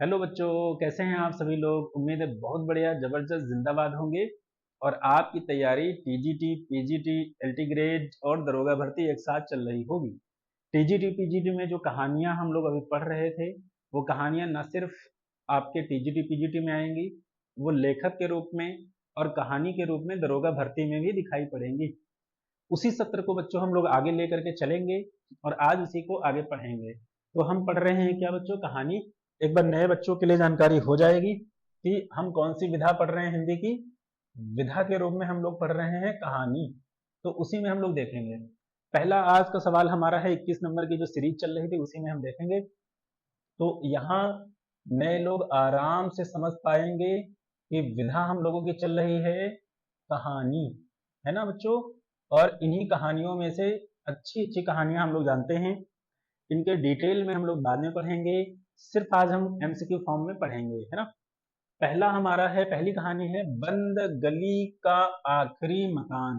Hello बच्चों, कैसे हैं आप सभी लोग। उम्मीद है बहुत बढ़िया जबरदस्त जिंदाबाद होंगे और आपकी तैयारी टीजीटी पीजीटी एलटी ग्रेड और दरोगा भर्ती एक साथ चल रही होगी। टीजीटी पीजीटी में जो कहानियां हम लोग अभी पढ़ रहे थे, वो कहानियां न सिर्फ आपके टीजीटी पीजीटी में आएंगी, वो लेखक के रूप में और कहानी के रूप में दरोगा भर्ती में भी दिखाई पड़ेंगी। उसी सत्र को बच्चों हम लोग आगे लेकर के चलेंगे और आज उसी को आगे पढ़ेंगे। तो हम पढ़ रहे हैं क्या बच्चों, कहानी। एक बार नए बच्चों के लिए जानकारी हो जाएगी कि हम कौन सी विधा पढ़ रहे हैं। हिंदी की विधा के रूप में हम लोग पढ़ रहे हैं कहानी, तो उसी में हम लोग देखेंगे। पहला आज का सवाल हमारा है 21 नंबर की जो सीरीज चल रही थी उसी में हम देखेंगे। तो यहाँ नए लोग आराम से समझ पाएंगे कि विधा हम लोगों की चल रही है कहानी, है ना बच्चों। और इन्हीं कहानियों में से अच्छी अच्छी कहानियां हम लोग जानते हैं। इनके डिटेल में हम लोग बाद में पढ़ेंगे, सिर्फ आज हम एमसीक्यू फॉर्म में पढ़ेंगे, है ना। पहला हमारा है, पहली कहानी है बंद गली का आखिरी मकान।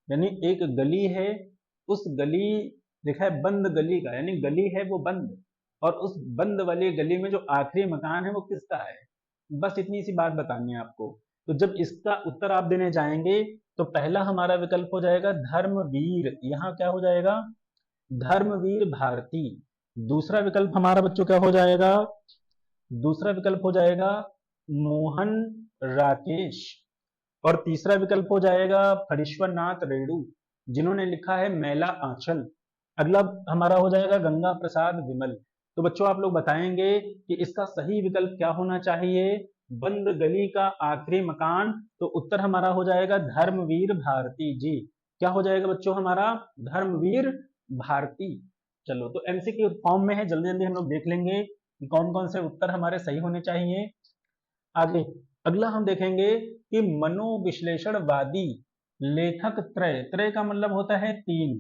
यानी एक गली है, उस गली लिखा है बंद गली का, यानी गली है वो बंद, और उस बंद वाली गली में जो आखिरी मकान है वो किसका है। बस इतनी सी बात बतानी है आपको। तो जब इसका उत्तर आप देने जाएंगे तो पहला हमारा विकल्प हो जाएगा धर्मवीर। यहाँ क्या हो जाएगा, धर्मवीर भारती। दूसरा विकल्प हमारा बच्चों क्या हो जाएगा, दूसरा विकल्प हो जाएगा मोहन राकेश। और तीसरा विकल्प हो जाएगा फणीश्वरनाथ रेणु, जिन्होंने लिखा है मैला आंचल। अगला हमारा हो जाएगा गंगा प्रसाद विमल। तो बच्चों आप लोग बताएंगे कि इसका सही विकल्प क्या होना चाहिए। बंद गली का आखिरी मकान, तो उत्तर हमारा हो जाएगा धर्मवीर भारती जी। क्या हो जाएगा बच्चों हमारा, धर्मवीर भारती। चलो, तो एमसीक्यू फॉर्म में है, जल्दी जल्दी हम लोग देख लेंगे कि कौन कौन से उत्तर हमारे सही होने चाहिए। आगे अगला हम देखेंगे कि मनोविश्लेषणवादी लेखक त्रय, त्रय का मतलब होता है तीन,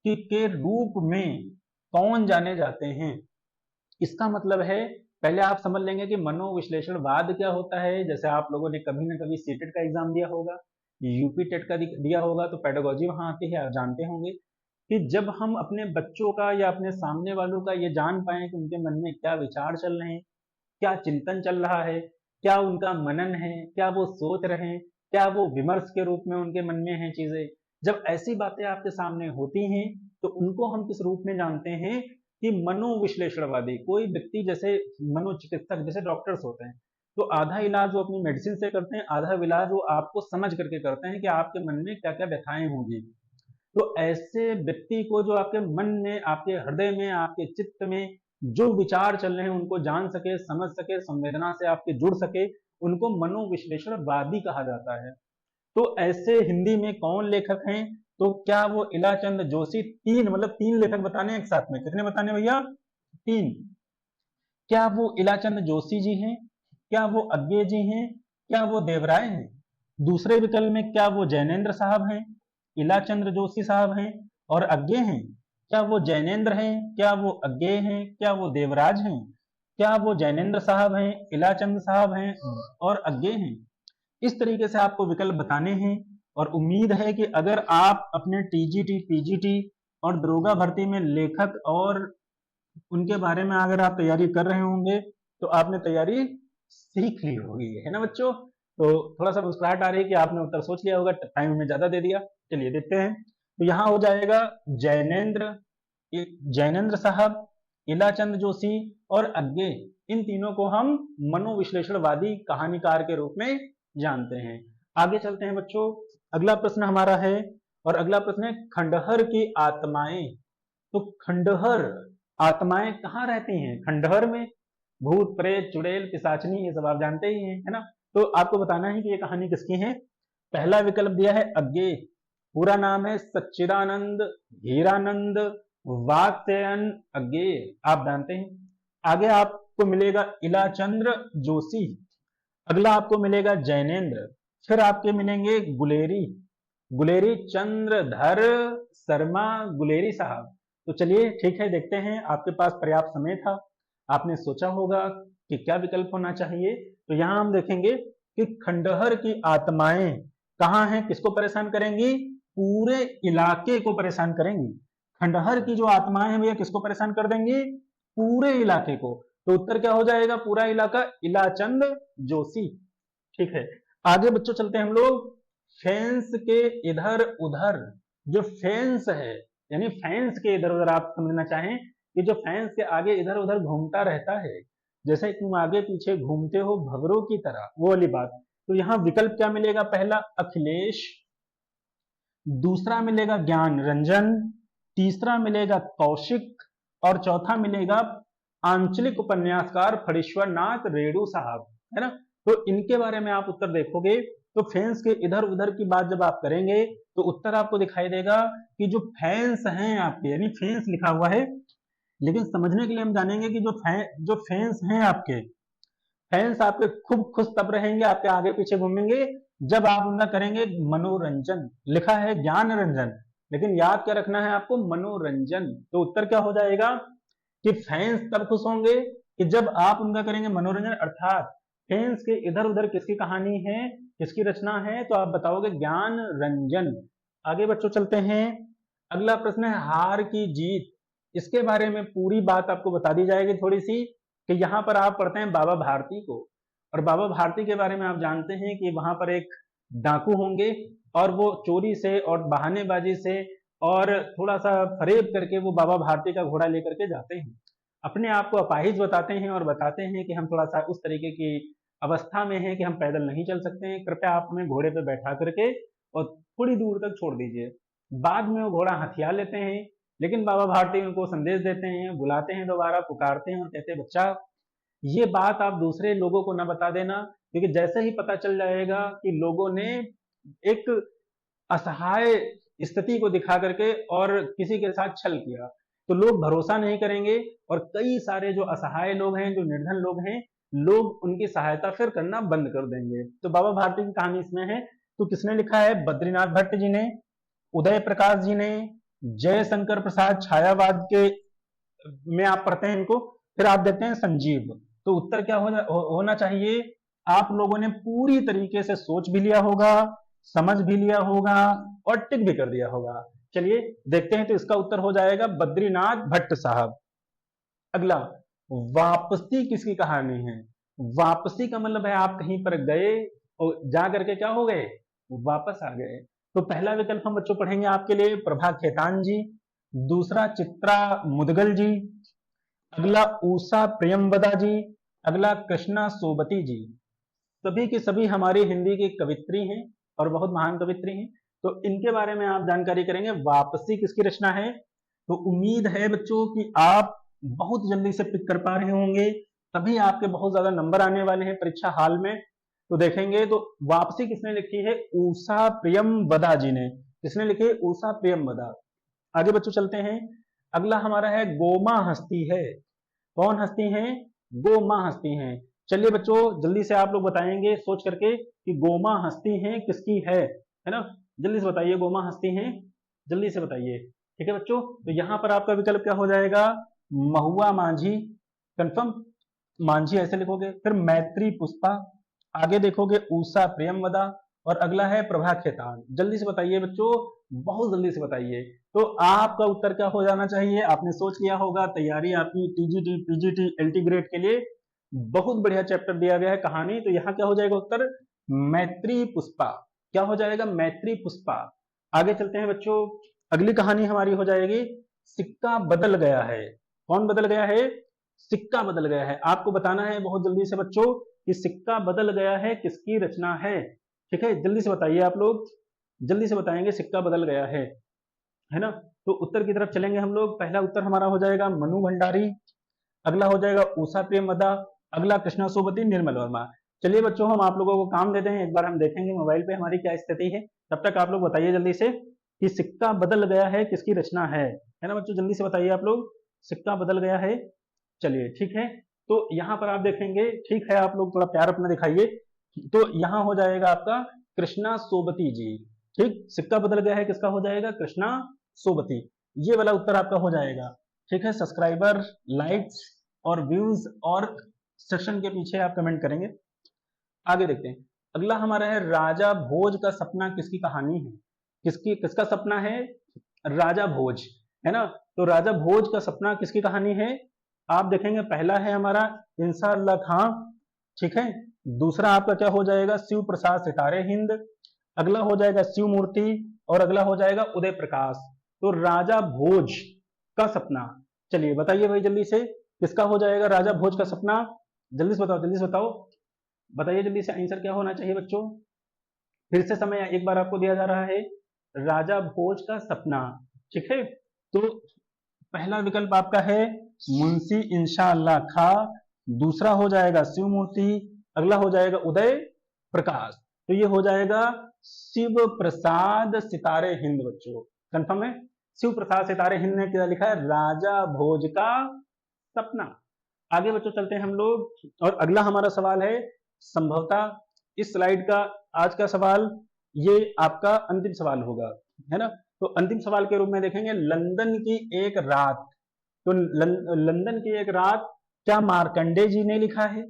के रूप में कौन जाने जाते हैं। इसका मतलब है, पहले आप समझ लेंगे कि मनोविश्लेषणवाद क्या होता है। जैसे आप लोगों ने कभी ना कभी सीटेट का एग्जाम दिया होगा, यूपी टेट का दिया होगा, तो पेडागोजी वहां आती है, आप जानते होंगे कि जब हम अपने बच्चों का या अपने सामने वालों का ये जान पाए कि उनके मन में क्या विचार चल रहे हैं, क्या चिंतन चल रहा है, क्या उनका मनन है, क्या वो सोच रहे हैं, क्या वो विमर्श के रूप में उनके मन में है चीजें। जब ऐसी बातें आपके सामने होती हैं तो उनको हम किस रूप में जानते हैं कि मनोविश्लेषणवादी। कोई व्यक्ति जैसे मनोचिकित्सक जैसे डॉक्टर्स होते हैं, तो आधा इलाज वो अपनी मेडिसिन से करते हैं, आधा इलाज वो आपको समझ करके करते हैं कि आपके मन में क्या क्या व्यथाएं होंगी। तो ऐसे व्यक्ति को जो आपके मन में, आपके हृदय में, आपके चित्त में जो विचार चल रहे हैं उनको जान सके, समझ सके, संवेदना से आपके जुड़ सके, उनको मनोविश्लेषणवादी कहा जाता है। तो ऐसे हिंदी में कौन लेखक हैं, तो क्या वो इलाचंद जोशी। तीन, मतलब तीन लेखक बताने एक साथ में, कितने बताने भैया, तीन। क्या वो इलाचंद जोशी जी हैं, क्या वो अज्ञे जी हैं, क्या वो देवराय हैं। दूसरे विकल्प में क्या वो जैनेन्द्र साहब हैं, इलाचंद्र जोशी साहब हैं और अज्ञे हैं। क्या वो जैनेन्द्र हैं, क्या वो अज्ञे हैं, क्या वो देवराज हैं, क्या वो जैनेन्द्र साहब हैं, इलाचंद साहब हैं और अज्ञे हैं। इस तरीके से आपको विकल्प बताने हैं। और उम्मीद है कि अगर आप अपने टीजीटी पीजीटी और दरोगा भर्ती में लेखक और उनके बारे में अगर आप तैयारी कर रहे होंगे तो आपने तैयारी सीख ली होगी, है ना बच्चों। तो थोड़ा सा मुस्कुराहट आ रही है कि आपने उत्तर सोच लिया होगा, टाइम में ज्यादा दे दिया। चलिए देखते हैं। तो यहाँ हो जाएगा जैनेन्द्र, जैनेन्द्र साहब, इलाचंद जोशी और अज्ञे। इन तीनों को हम मनोविश्लेषणवादी कहानीकार के रूप में जानते हैं। आगे चलते हैं बच्चों। अगला प्रश्न हमारा है, और अगला प्रश्न है खंडहर की आत्माएं। तो खंडहर आत्माएं कहाँ रहती हैं, खंडहर में। भूत प्रेत चुड़ैल पिशाचनी, ये सब आप जानते ही हैं, है ना। तो आपको बताना है कि ये कहानी किसकी है। पहला विकल्प दिया है अज्ञे, पूरा नाम है सच्चिदानंद हीरानंद वात्स्ययन अज्ञे, आप जानते हैं। आगे आपको मिलेगा इलाचंद्र जोशी, अगला आपको मिलेगा जैनेन्द्र, फिर आपके मिलेंगे गुलेरी, गुलेरी चंद्रधर शर्मा गुलेरी साहब। तो चलिए ठीक है, देखते हैं। आपके पास पर्याप्त समय था, आपने सोचा होगा कि क्या विकल्प होना चाहिए। तो यहां हम देखेंगे कि खंडहर की आत्माएं कहां हैं, किसको परेशान करेंगी, पूरे इलाके को परेशान करेंगी। खंडहर की जो आत्माएं हैं भैया किसको परेशान कर देंगी, पूरे इलाके को। तो उत्तर क्या हो जाएगा? पूरा इलाका इलाचंद जोशी। ठीक है, आगे बच्चों चलते हैं हम लोग। फेंस के इधर उधर, जो फेंस है यानी फेंस के इधर उधर आप समझना चाहें कि जो फेंस के आगे इधर उधर घूमता रहता है, जैसे तुम आगे पीछे घूमते हो भंवरों की तरह, वो वाली बात। तो यहां विकल्प क्या मिलेगा? पहला अखिलेश, दूसरा मिलेगा ज्ञान रंजन, तीसरा मिलेगा कौशिक, और चौथा मिलेगा आंचलिक उपन्यासकार फणीश्वर नाथ रेणु साहब, है ना। तो इनके बारे में आप उत्तर देखोगे तो फेंस के इधर उधर की बात जब आप करेंगे तो उत्तर आपको दिखाई देगा कि जो फेंस हैं आपके, यानी फेंस लिखा हुआ है, लेकिन समझने के लिए हम जानेंगे कि जो फेंस हैं आपके, फैंस आपके खूब खुश तब रहेंगे, आपके आगे पीछे घूमेंगे जब आप उनका करेंगे मनोरंजन। लिखा है ज्ञान रंजन, लेकिन याद क्या रखना है आपको? मनोरंजन। तो उत्तर क्या हो जाएगा कि फैंस तब खुश होंगे कि जब आप उनका करेंगे मनोरंजन, अर्थात फैंस के इधर उधर किसकी कहानी है, किसकी रचना है? तो आप बताओगे ज्ञान रंजन। आगे बच्चों चलते हैं। अगला प्रश्न है हार की जीत। इसके बारे में पूरी बात आपको बता दी जाएगी थोड़ी सी, कि यहाँ पर आप पढ़ते हैं बाबा भारती को, और बाबा भारती के बारे में आप जानते हैं कि वहां पर एक डाकू होंगे और वो चोरी से और बहानेबाजी से और थोड़ा सा फरेब करके वो बाबा भारती का घोड़ा लेकर के जाते हैं, अपने आप को अपाहिज बताते हैं और बताते हैं कि हम थोड़ा सा उस तरीके की अवस्था में हैं कि हम पैदल नहीं चल सकते हैं, कृपया आप हमें घोड़े पे बैठा करके और थोड़ी दूर तक छोड़ दीजिए। बाद में वो घोड़ा हथिया लेते हैं, लेकिन बाबा भारती उनको संदेश देते हैं, बुलाते हैं, दोबारा पुकारते हैं और कहते हैं बच्चा ये बात आप दूसरे लोगों को न बता देना, क्योंकि जैसे ही पता चल जाएगा कि लोगों ने एक असहाय स्थिति को दिखा करके और किसी के साथ छल किया, तो लोग भरोसा नहीं करेंगे और कई सारे जो असहाय लोग हैं, जो निर्धन लोग हैं, लोग उनकी सहायता फिर करना बंद कर देंगे। तो बाबा भारती की कहानी इसमें है। तो किसने लिखा है? बद्रीनाथ भट्ट जी ने, उदय प्रकाश जी ने, जयशंकर प्रसाद छायावाद के में आप पढ़ते हैं इनको, फिर आप देखते हैं संजीव। तो उत्तर क्या होना चाहिए? आप लोगों ने पूरी तरीके से सोच भी लिया होगा, समझ भी लिया होगा और टिक भी कर दिया होगा। चलिए देखते हैं, तो इसका उत्तर हो जाएगा बद्रीनाथ भट्ट साहब। अगला, वापसी किसकी कहानी है? वापसी का मतलब है आप कहीं पर गए और जा करके क्या हो गए? वापस आ गए। तो पहला विकल्प हम बच्चों पढ़ेंगे आपके लिए, प्रभा खेतान जी, दूसरा चित्रा मुदगल जी, अगला ऊषा प्रियमवदा जी, अगला कृष्णा सोबती जी। सभी की सभी हमारी हिंदी की कवित्री हैं और बहुत महान कवित्री हैं। तो इनके बारे में आप जानकारी करेंगे। वापसी किसकी रचना है? तो उम्मीद है बच्चों कि आप बहुत जल्दी से पिक कर पा रहे होंगे, तभी आपके बहुत ज्यादा नंबर आने वाले हैं परीक्षा हाल में। तो देखेंगे, तो वापसी किसने लिखी है? ऊषा प्रियमवदा जी ने। किसने लिखी है? ऊषा प्रियमवदा। आगे बच्चों चलते हैं। अगला हमारा है गोमा हस्ती है। कौन हस्ती हैं? गोमा हस्ती हैं। चलिए बच्चों जल्दी से आप लोग बताएंगे सोच करके कि गोमा हस्ती हैं किसकी है ना। जल्दी से बताइए, गोमा हस्ती हैं, जल्दी से बताइए। ठीक है बच्चों, तो यहां पर आपका विकल्प क्या हो जाएगा? महुआ मांझी, कंफर्म, मांझी ऐसे लिखोगे। फिर मैत्री पुष्पा, आगे देखोगे ऊषा प्रियमवदा, और अगला है प्रभा खेतान। जल्दी से बताइए बच्चों, बहुत जल्दी से बताइए। तो आपका उत्तर क्या हो जाना चाहिए? आपने सोच लिया होगा, तैयारी आपकी टीजीटी पीजीटी एलटी ग्रेड के लिए बहुत बढ़िया चैप्टर दिया गया है कहानी। तो यहाँ क्या हो जाएगा उत्तर? मैत्री पुष्पा। क्या हो जाएगा? मैत्री पुष्पा। आगे चलते हैं बच्चों, अगली कहानी हमारी हो जाएगी सिक्का बदल गया है। कौन बदल गया है? सिक्का बदल गया है। आपको बताना है बहुत जल्दी से बच्चों कि सिक्का बदल गया है किसकी रचना है। ठीक है, जल्दी से बताइए आप लोग, जल्दी से बताएंगे सिक्का बदल गया है ना। तो उत्तर की तरफ चलेंगे हम लोग। पहला उत्तर हमारा हो जाएगा मनु भंडारी, अगला हो जाएगा उषा प्रेमवदा, अगला कृष्णा सोबती, निर्मल वर्मा। चलिए बच्चों हम आप लोगों को काम देते हैं, एक बार हम देखेंगे मोबाइल पे हमारी क्या स्थिति है। तब तक आप लोग बताइए जल्दी से कि सिक्का बदल गया है किसकी रचना है ना बच्चों, जल्दी से बताइए आप लोग, सिक्का बदल गया है। चलिए ठीक है, तो यहाँ पर आप देखेंगे, ठीक है आप लोग थोड़ा प्यार अपना दिखाइए। तो यहाँ हो जाएगा आपका कृष्णा सोबती जी। ठीक, सिक्का बदल गया है किसका हो जाएगा? कृष्णा सोबती। ये वाला उत्तर आपका हो जाएगा। ठीक है, सब्सक्राइबर, लाइक्स और व्यूज और सेक्शन के पीछे आप कमेंट करेंगे। आगे देखते हैं, अगला हमारा है राजा भोज का सपना किसकी कहानी है? किसका सपना है? राजा भोज, है ना। तो राजा भोज का सपना किसकी कहानी है? आप देखेंगे पहला है हमारा इंशाअल्लाह खां, ठीक है। दूसरा आपका क्या हो जाएगा, शिव प्रसाद सितारे हिंद। अगला हो जाएगा शिव मूर्ति, और अगला हो जाएगा उदय प्रकाश। तो राजा भोज का सपना, चलिए बताइए भाई जल्दी से, किसका हो जाएगा राजा भोज का सपना? जल्दी से बताओ, जल्दी से बताओ, बताइए जल्दी से, आंसर क्या होना चाहिए बच्चों? फिर से समय एक बार आपको दिया जा रहा है, राजा भोज का सपना, ठीक है। तो पहला विकल्प आपका है मुंशी इंशाअल्लाह खा, दूसरा हो जाएगा शिव मूर्ति, अगला हो जाएगा उदय प्रकाश। तो ये हो जाएगा शिव प्रसाद सितारे हिंद बच्चों, कंफर्म है? शिव प्रसाद सितारे हिंद ने क्या लिखा है, राजा भोज का सपना। आगे बच्चों चलते हैं हम लोग, और अगला हमारा सवाल है संभवतः इस स्लाइड का आज का सवाल ये आपका अंतिम सवाल होगा, है ना। तो अंतिम सवाल के रूप में देखेंगे लंदन की एक रात। तो लंदन की एक रात क्या मार्कंडे जी ने लिखा है,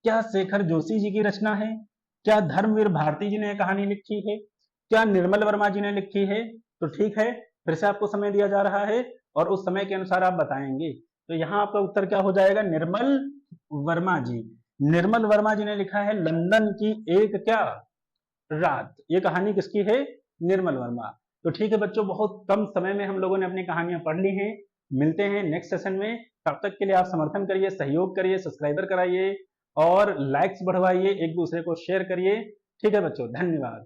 क्या शेखर जोशी जी की रचना है, क्या धर्मवीर भारती जी ने कहानी लिखी है, क्या निर्मल वर्मा जी ने लिखी है? तो ठीक है, फिर से आपको समय दिया जा रहा है और उस समय के अनुसार आप बताएंगे। तो यहाँ आपका उत्तर क्या हो जाएगा, निर्मल वर्मा जी। निर्मल वर्मा जी ने लिखा है लंदन की एक क्या रात, ये कहानी किसकी है, निर्मल वर्मा। तो ठीक है बच्चों, बहुत कम समय में हम लोगों ने अपनी कहानियां पढ़ ली हैं। मिलते हैं नेक्स्ट सेशन में, तब तक के लिए आप समर्थन करिए, सहयोग करिए, सब्सक्राइबर कराइए और लाइक्स बढ़वाइए, एक दूसरे को शेयर करिए। ठीक है बच्चों, धन्यवाद।